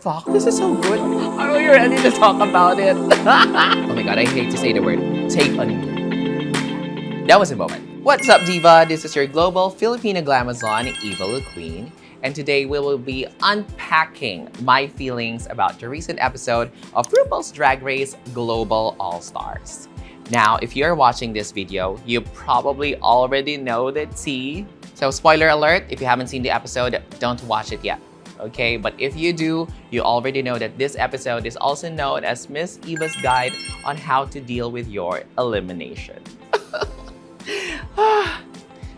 fuck? This is so good. Are you ready to talk about it? Oh my god, I hate to say the word. Take on me. That was a moment. What's up, Diva? This is your global Filipino glamazon, Evil Queen. And today we will be unpacking my feelings about the recent episode of RuPaul's Drag Race Global All-Stars. Now, if you're watching this video, you probably already know the tea. So spoiler alert, if you haven't seen the episode, don't watch it yet. Okay, but if you do, you already know that this episode is also known as Miss Eva's Guide on how to deal with your elimination.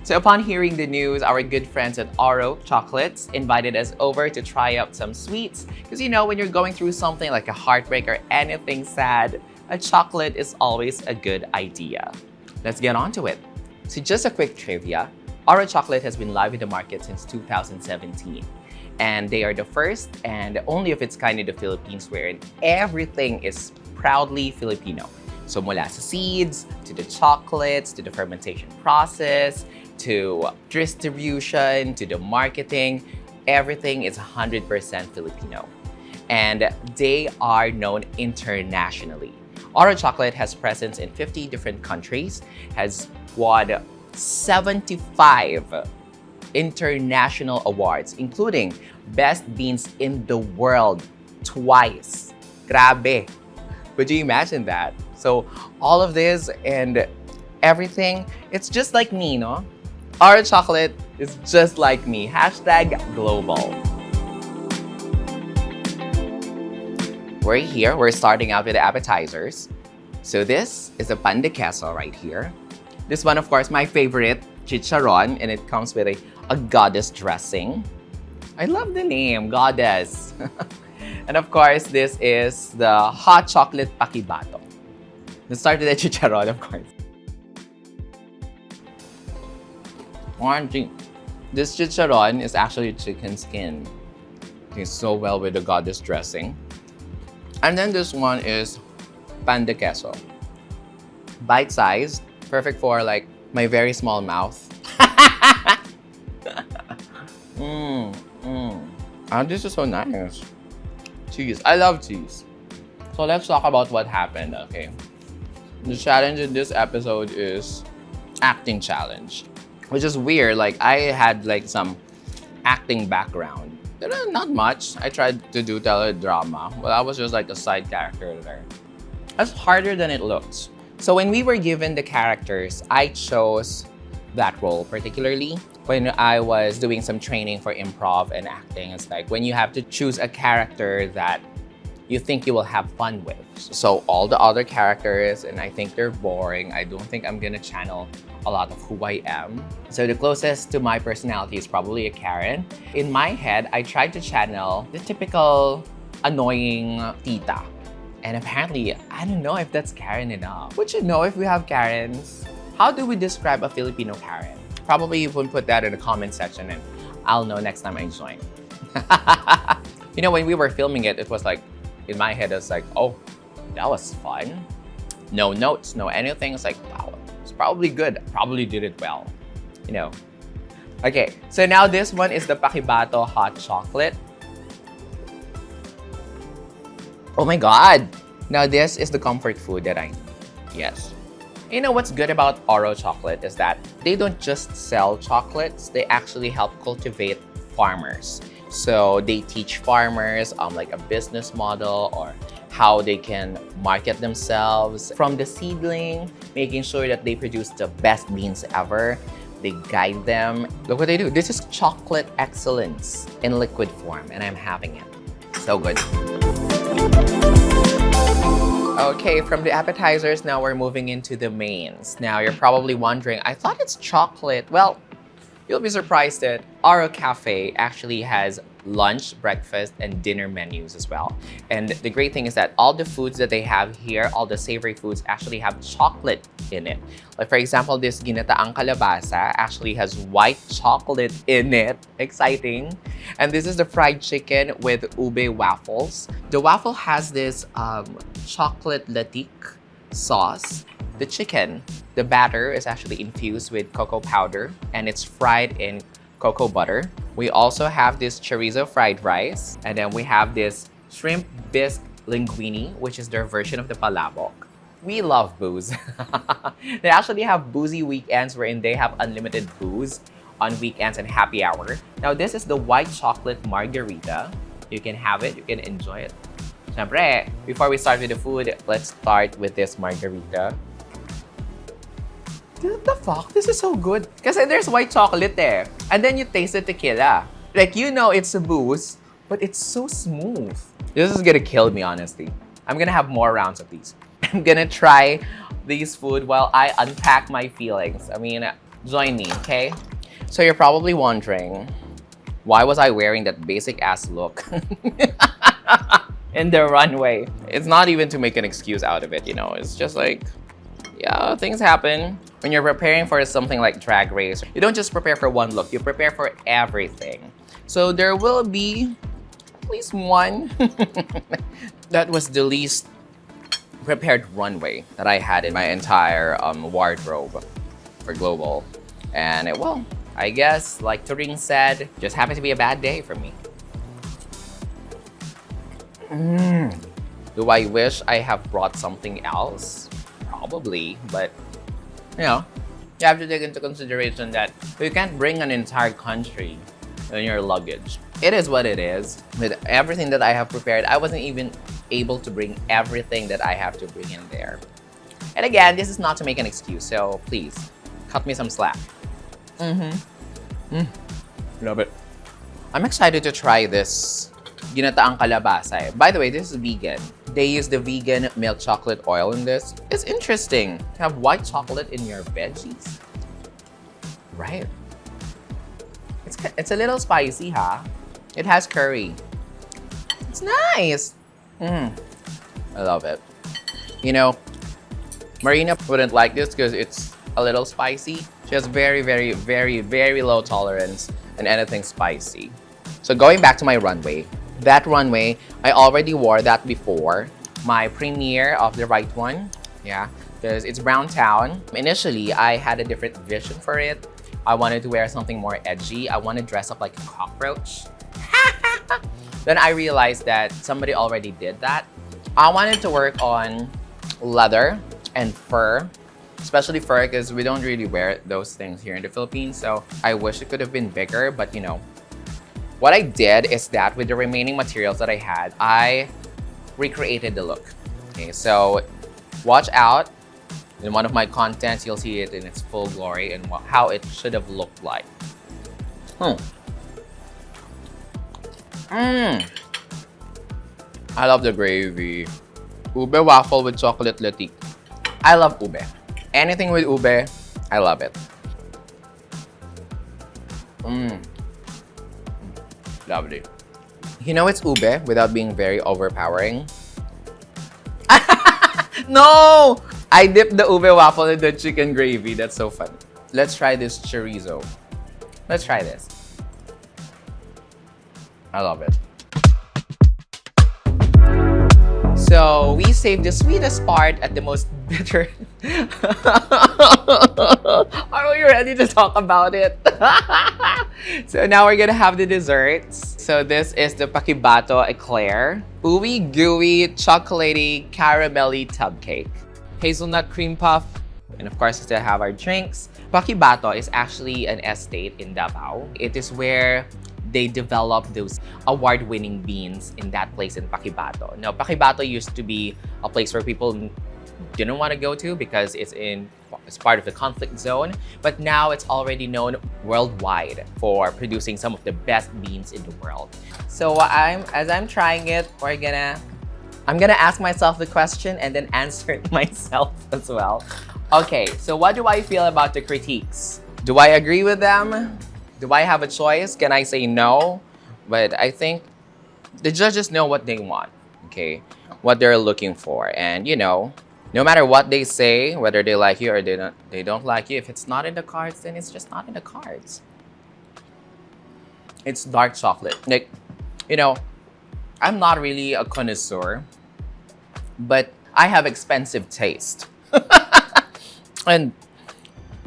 So upon hearing the news, our good friends at Oro Chocolates invited us over to try out some sweets. Because you know, when you're going through something like a heartbreak or anything sad, a chocolate is always a good idea. Let's get on to it. So just a quick trivia, Oro Chocolate has been live in the market since 2017. And they are the first and only of its kind in the Philippines wherein everything is proudly Filipino. So mula sa seeds, to the chocolates, to the fermentation process, to distribution, to the marketing, everything is 100% Filipino. And they are known internationally. Oro Chocolate has presence in 50 different countries, has won 75 international awards, including Best Beans in the World twice. Grabe. Could you imagine that? So all of this and everything, it's just like me, no? Oro Chocolate is just like me. #global. We're here. We're starting out with the appetizers. So this is a pan de queso right here. This one, of course, my favorite, chicharon, and it comes with a goddess dressing. I love the name, goddess. And of course, this is the hot chocolate pakibato. Let's start with the chicharon, of course. One thing, this chicharon is actually chicken skin. It's so well with the goddess dressing. And then this one is pan de queso. Bite-sized, perfect for like my very small mouth. This is so nice. Cheese. I love cheese. So let's talk about what happened, okay? The challenge in this episode is acting challenge, which is weird. Like I had like some acting background. Not much. I tried to do teledrama, but I was just like a side character there. That's harder than it looks. So when we were given the characters, I chose that role particularly. When I was doing some training for improv and acting, it's like when you have to choose a character that you think you will have fun with. So all the other characters, and I think they're boring. I don't think I'm gonna channel a lot of who I am. So the closest to my personality is probably a Karen. In my head, I tried to channel the typical annoying tita. And apparently, I don't know if that's Karen enough. We should know if we have Karens. How do we describe a Filipino Karen? Probably you can put that in the comment section and I'll know next time I join. You know, when we were filming it, it was like, in my head, it's like, oh, that was fun. No notes, no anything. It's like, wow, it's probably good. I probably did it well, you know. Okay, so now this one is the Pakibato hot chocolate. Oh my God. Now this is the comfort food that I need. Yes. You know what's good about Oro Chocolate is that they don't just sell chocolates, they actually help cultivate farmers. So they teach farmers like a business model or how they can market themselves from the seedling, making sure that they produce the best beans ever. They guide them. Look what they do. This is chocolate excellence in liquid form, and I'm having it. So good. Okay, from the appetizers, now we're moving into the mains. Now, you're probably wondering, I thought it's chocolate. Well, you'll be surprised that Oro Cafe actually has lunch, breakfast, and dinner menus as well. And the great thing is that all the foods that they have here, all the savory foods actually have chocolate in it. Like for example, this ginataang kalabasa actually has white chocolate in it. Exciting. And this is the fried chicken with ube waffles. The waffle has this chocolate latik sauce. The chicken, the batter is actually infused with cocoa powder and it's fried in cocoa butter. We also have this chorizo fried rice, and then we have this shrimp bisque linguine, which is their version of the palabok. We love booze. They actually have boozy weekends wherein they have unlimited booze on weekends and happy hour. Now, this is the white chocolate margarita. You can have it, you can enjoy it. Siyempre, before we start with the food, let's start with this margarita. What the fuck? This is so good. Kasi there's white chocolate eh. And then you taste the tequila. Like, you know it's a booze, but it's so smooth. This is gonna kill me, honestly. I'm gonna have more rounds of these. I'm gonna try these food while I unpack my feelings. I mean, join me, okay? So you're probably wondering, why was I wearing that basic ass look in the runway? It's not even to make an excuse out of it, you know? It's just like, yeah, things happen. When you're preparing for something like Drag Race, you don't just prepare for one look, you prepare for everything. So there will be at least one that was the least prepared runway that I had in my entire wardrobe for Global. And well, I guess, like Turing said, just happened to be a bad day for me. Do I wish I have brought something else? Probably, but you know, you have to take into consideration that you can't bring an entire country in your luggage. It is what it is. With everything that I have prepared, I wasn't even able to bring everything that I have to bring in there. And again, this is not to make an excuse, so please, cut me some slack. Love it. I'm excited to try this ginataang kalabasa. By the way, this is vegan. They use the vegan milk chocolate oil in this. It's interesting to have white chocolate in your veggies. Right. It's a little spicy, huh? It has curry. It's nice. I love it. You know, Marina wouldn't like this because it's a little spicy. She has very, very, very, very low tolerance in anything spicy. So going back to my runway, that runway, I already wore that before. My premiere of the right one, yeah, because it's Brown Town. Initially, I had a different vision for it. I wanted to wear something more edgy. I want to dress up like a cockroach. Then I realized that somebody already did that. I wanted to work on leather and fur, especially fur because we don't really wear those things here in the Philippines. So I wish it could have been bigger, but you know, what I did is that with the remaining materials that I had, I recreated the look. Okay, so watch out. In one of my contents, you'll see it in its full glory and how it should have looked like. I love the gravy. Ube waffle with chocolate latik. I love ube. Anything with ube, I love it. Lovely. You know it's ube without being very overpowering? No! I dipped the ube waffle in the chicken gravy. That's so fun. Let's try this chorizo. Let's try this. I love it. So we saved the sweetest part at the most bitter. Are we ready to talk about it? So now we're gonna have the desserts. So this is the pakibato eclair. Ooey gooey, chocolatey, caramelly tub cake. Hazelnut cream puff. And of course, we still have our drinks. Pakibato is actually an estate in Davao. It is where they develop those award-winning beans in that place in Pakibato. Now, Pakibato used to be a place where people didn't want to go to because it's part of the conflict zone, but now it's already known worldwide for producing some of the best beans in the world. So as I'm trying it, I'm gonna ask myself the question and then answer it myself as well. Okay, so what do I feel about the critiques? Do I agree with them? Do I have a choice? Can I say no? But I think the judges know what they want, okay? What they're looking for. And you know, no matter what they say, whether they like you or they don't like you, if it's not in the cards, then it's just not in the cards. It's dark chocolate. Like, you know, I'm not really a connoisseur, but I have expensive taste. And,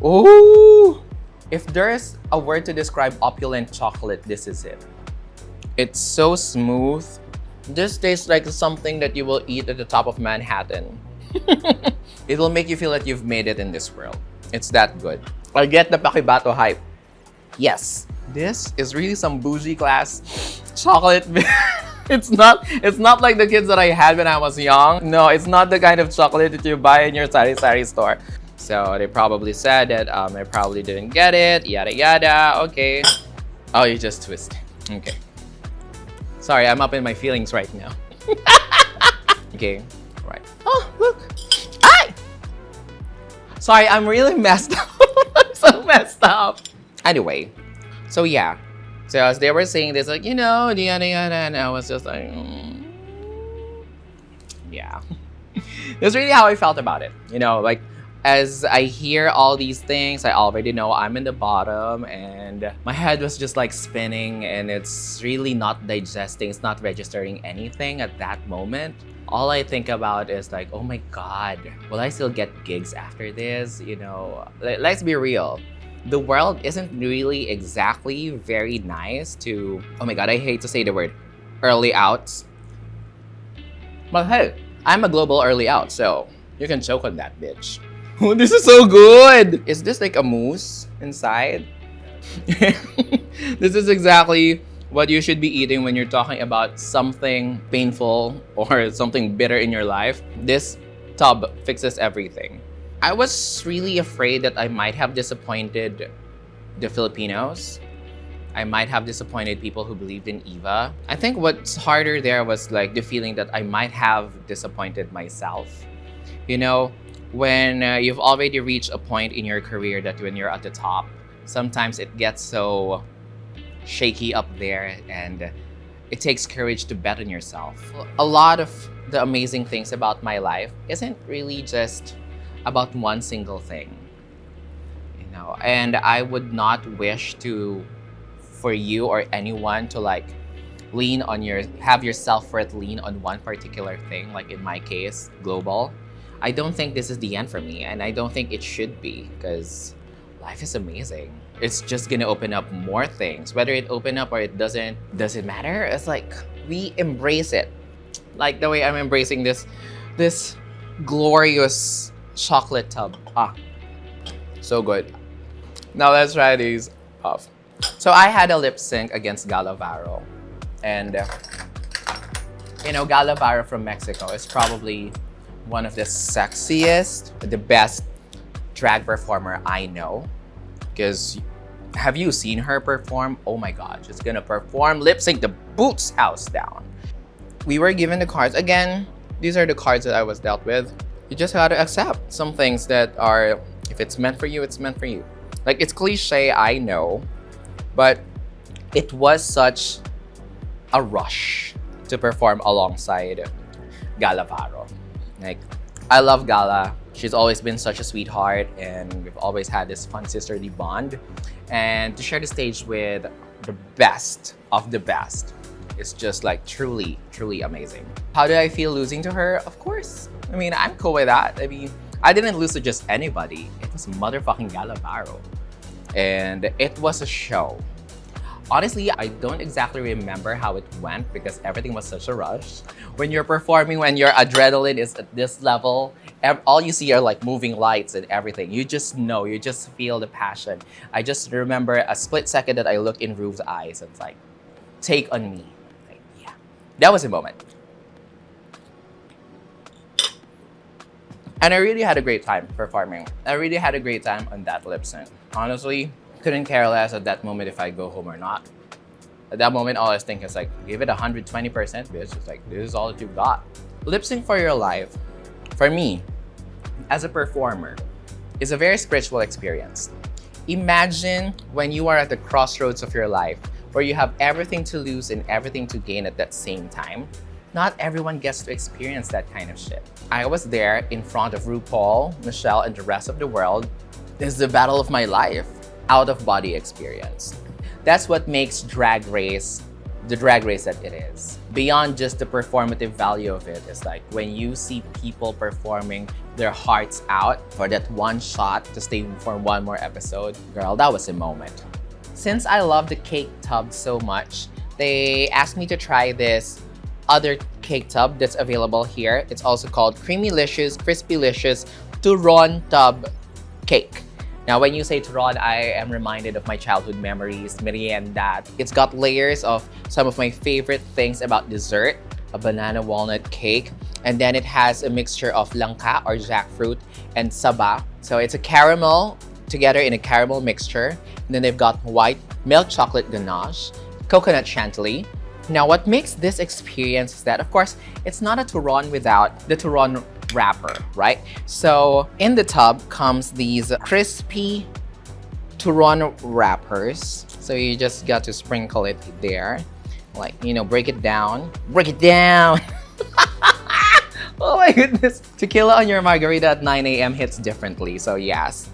ooh, if there's a word to describe opulent chocolate, this is it. It's so smooth. This tastes like something that you will eat at the top of Manhattan. It will make you feel that you've made it in this world. It's that good. I get the pakibato hype. Yes, this is really some bougie class chocolate. It's not like the kids that I had when I was young. No, it's not the kind of chocolate that you buy in your sari store. So they probably said that I probably didn't get it, yada yada. Okay. Oh, you just twist. Okay. Sorry, I'm up in my feelings right now. Okay, right. Oh, look. Ay! Sorry, I'm really messed up. I'm so messed up. Anyway, so yeah. So as they were saying this, like, yada yada, and I was just like, yeah. That's really how I felt about it. Like, as I hear all these things, I already know I'm in the bottom, and my head was just like spinning, and it's really not digesting, it's not registering anything at that moment. All I think about is like, oh my God, will I still get gigs after this? Let's be real. The world isn't really exactly very nice to, oh my God, I hate to say the word, early outs. But hey, I'm a global early out, so you can choke on that bitch. Oh, this is so good! Is this like a mousse inside? This is exactly what you should be eating when you're talking about something painful or something bitter in your life. This tub fixes everything. I was really afraid that I might have disappointed the Filipinos. I might have disappointed people who believed in Eva. I think what's harder there was like the feeling that I might have disappointed myself. When you've already reached a point in your career that when you're at the top, sometimes it gets so shaky up there, and it takes courage to bet on yourself. A lot of the amazing things about my life isn't really just about one single thing, and I would not wish for you or anyone to like have your self-worth lean on one particular thing, like in my case, global. I don't think this is the end for me, and I don't think it should be, because life is amazing. It's just gonna open up more things. Whether it open up or it doesn't matter. It's like we embrace it. Like the way I'm embracing this glorious chocolate tub. So good. Now let's try these off. So I had a lip sync against Galavaro, and Galavaro from Mexico is probably one of the sexiest, the best drag performer I know. Because have you seen her perform? Oh my God, she's gonna perform lip sync the Boots house down. We were given the cards. Again, these are the cards that I was dealt with. You just gotta accept some things that are, if it's meant for you, it's meant for you. Like, it's cliche, I know, but it was such a rush to perform alongside Galavaro. Like, I love Gala. She's always been such a sweetheart, and we've always had this fun sisterly bond. And to share the stage with the best of the best is just like truly, truly amazing. How did I feel losing to her? Of course. I mean, I'm cool with that. I mean, I didn't lose to just anybody. It was motherfucking Galavaro. And it was a show. Honestly, I don't exactly remember how it went because everything was such a rush. When you're performing, when your adrenaline is at this level, all you see are like moving lights and everything. You just know, you just feel the passion. I just remember a split second that I looked in Rue's eyes and it's like, take on me. Like, yeah, that was a moment. And I really had a great time performing. I really had a great time on that lip sync. Honestly, couldn't care less at that moment if I go home or not. At that moment, all I was thinking is like, give it 120%, bitch. It's like, this is all that you've got. Lip sync for your life, for me, as a performer, is a very spiritual experience. Imagine when you are at the crossroads of your life, where you have everything to lose and everything to gain at that same time. Not everyone gets to experience that kind of shit. I was there in front of RuPaul, Michelle, and the rest of the world. This is the battle of my life. Out-of-body experience. That's what makes Drag Race the Drag Race that it is. Beyond just the performative value of it, it's like when you see people performing their hearts out for that one shot to stay for one more episode, girl, that was a moment. Since I love the cake tub so much, they asked me to try this other cake tub that's available here. It's also called Creamylicious, Crispylicious Turon Tub Cake. Now, when you say turon, I am reminded of my childhood memories, merienda. It's got layers of some of my favorite things about dessert, a banana walnut cake, and then it has a mixture of langka or jackfruit and saba. So it's a caramel together in a caramel mixture. And then they've got white milk chocolate ganache, coconut chantilly. Now, what makes this experience is that, of course, it's not a turon without the turon wrapper, right? So in the tub comes these crispy turon wrappers. So you just got to sprinkle it there. Like, you know, break it down. Break it down! Oh my goodness. Tequila on your margarita at 9 a.m. hits differently, so yes.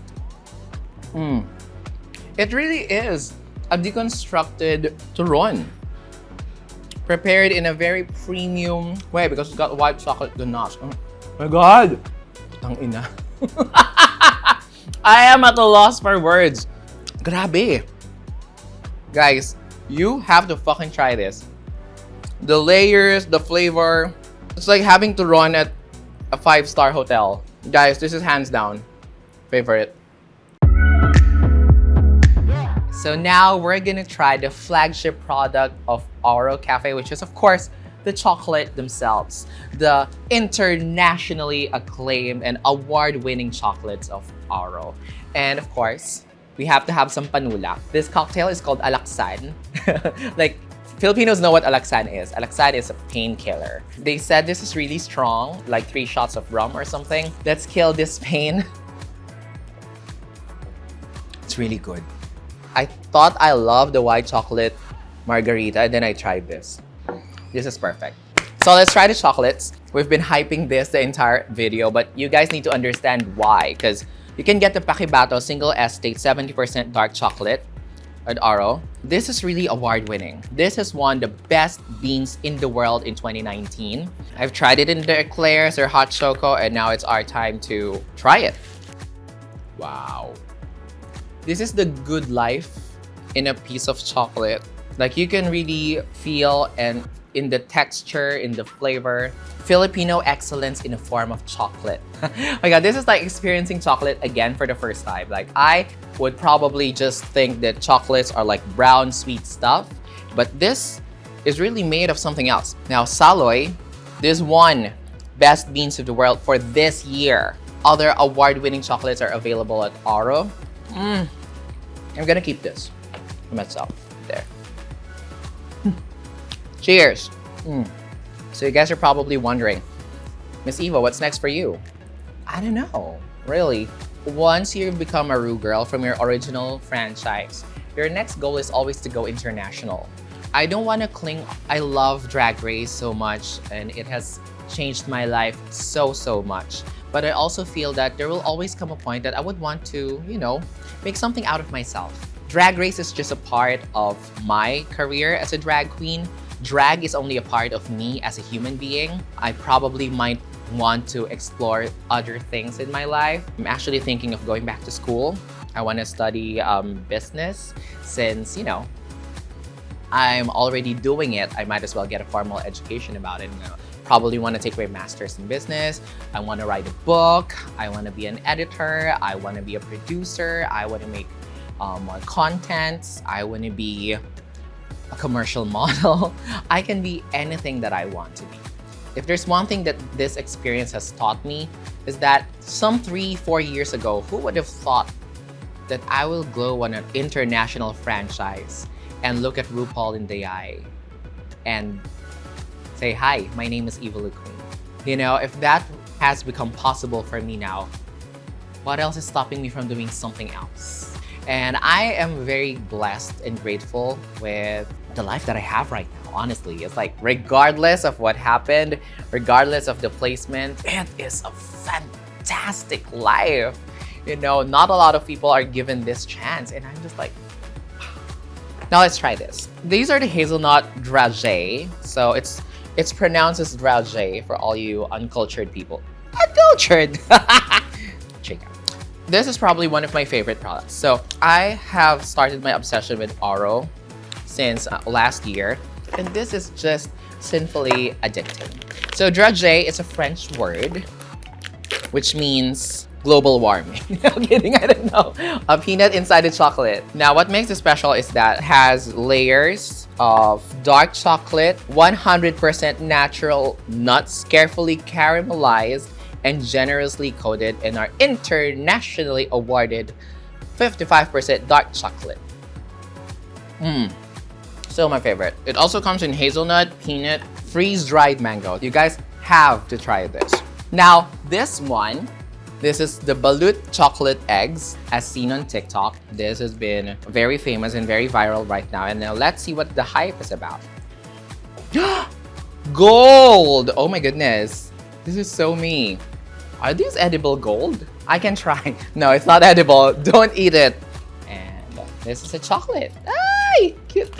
It really is a deconstructed turon. Prepared in a very premium way because it's got white chocolate ganache. Oh my God! Ang ina. I am at a loss for words. Grabe. Guys, you have to fucking try this. The layers, the flavor. It's like having to run at a 5-star hotel. Guys, this is hands down favorite. So now we're gonna try the flagship product of Oro Cafe, which is of course the chocolate themselves. The internationally acclaimed and award-winning chocolates of Oro. And of course, we have to have some panula. This cocktail is called alaksan. Like, Filipinos know what alaksan is. Alaksan is a painkiller. They said this is really strong, like 3 shots of rum or something. Let's kill this pain. It's really good. I thought I loved the white chocolate margarita, and then I tried this. This is perfect. So let's try the chocolates. We've been hyping this the entire video, but you guys need to understand why. Because you can get the Pakibato single estate 70% dark chocolate at Oro. This is really award-winning. This has won the best beans in the world in 2019. I've tried it in the eclairs or hot choco, and now it's our time to try it. Wow. This is the good life in a piece of chocolate. Like, you can really feel and in the texture, in the flavor, Filipino excellence in a form of chocolate. Oh my God, this is like experiencing chocolate again for the first time. Like, I would probably just think that chocolates are like brown, sweet stuff, but this is really made of something else. Now, Saloy, this won Best Beans of the World for this year. Other award-winning chocolates are available at Oro. I'm gonna keep this for myself. There. Cheers. So you guys are probably wondering, Miss Eva, what's next for you? I don't know, really. Once you become a Rue girl from your original franchise, your next goal is always to go international. I don't want to cling. I love Drag Race so much, and it has changed my life so much. But I also feel that there will always come a point that I would want to, you know, make something out of myself. Drag Race is just a part of my career as a drag queen. Drag is only a part of me as a human being. I probably might want to explore other things in my life. I'm actually thinking of going back to school. I want to study business since, you know, I'm already doing it. I might as well get a formal education about it. Probably want to take my master's in business. I want to write a book. I want to be an editor. I want to be a producer. I want to make more content. I want to be a commercial model. I can be anything that I want to be. If there's one thing that this experience has taught me is that some 3-4 years ago, who would have thought that I will go on an international franchise and look at RuPaul in the eye and say, hi, my name is Eva Queen. You know, if that has become possible for me now, what else is stopping me from doing something else? And I am very blessed and grateful with the life that I have right now, honestly. It's like, regardless of what happened, regardless of the placement, it is a fantastic life. You know, not a lot of people are given this chance, and I'm just like, now let's try this. These are the hazelnut dragée. So it's pronounced as dragée for all you uncultured people. Uncultured! Check out. This is probably one of my favorite products. So I have started my obsession with Oro since last year. And this is just sinfully addicting. So drudge is a French word which means global warming. I'm kidding, I don't know. A peanut inside the chocolate. Now, what makes it special is that it has layers of dark chocolate, 100% natural nuts, carefully caramelized and generously coated in our internationally awarded 55% dark chocolate. Still my favorite. It also comes in hazelnut, peanut, freeze-dried mango. You guys have to try this. Now, this is the balut chocolate eggs as seen on TikTok. This has been very famous and very viral right now. And now let's see what the hype is about. Gold! Oh my goodness. This is so me. Are these edible gold? I can try. No, it's not edible. Don't eat it. And this is a chocolate. Ay, cute.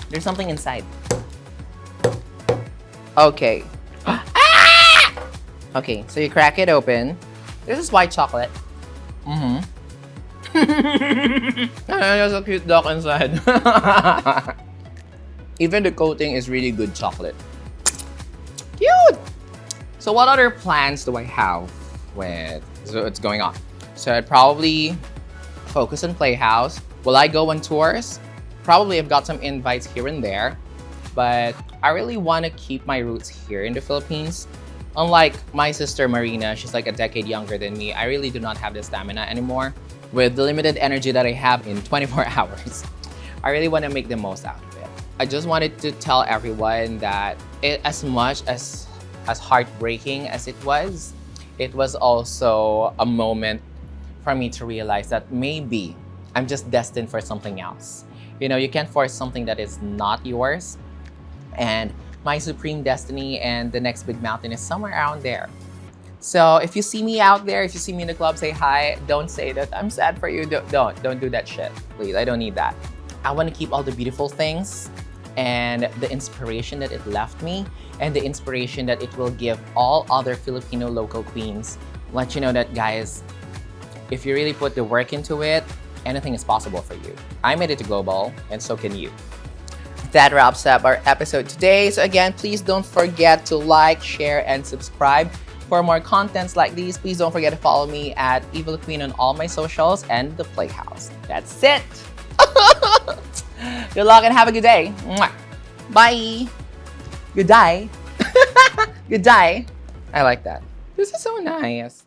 There's something inside. Okay. Okay, so you crack it open. This is white chocolate. There's a cute duck inside. Even the coating is really good chocolate. Cute! So what other plans do I have with what's going on? So I'd probably focus on Playhouse. Will I go on tours? Probably I've got some invites here and there. But I really want to keep my roots here in the Philippines. Unlike my sister Marina, she's like a decade younger than me, I really do not have the stamina anymore. With the limited energy that I have in 24 hours, I really want to make the most out of it. I just wanted to tell everyone that as much as heartbreaking as it was also a moment for me to realize that maybe I'm just destined for something else. You know, you can't force something that is not yours. And my supreme destiny and the next big mountain is somewhere around there. So if you see me out there, if you see me in the club, say hi. Don't say that I'm sad for you. Don't do that shit, please. I don't need that. I want to keep all the beautiful things and the inspiration that it left me and the inspiration that it will give all other Filipino local queens. Let you know that, guys, if you really put the work into it, anything is possible for you. I made it to global, and so can you. That wraps up our episode today. So again, please don't forget to like, share, and subscribe. For more contents like these, please don't forget to follow me at Evil Queen on all my socials and the Playhouse. That's it. Good luck and have a good day. Mwah. Bye. Good day. Good day. I like that. This is so nice.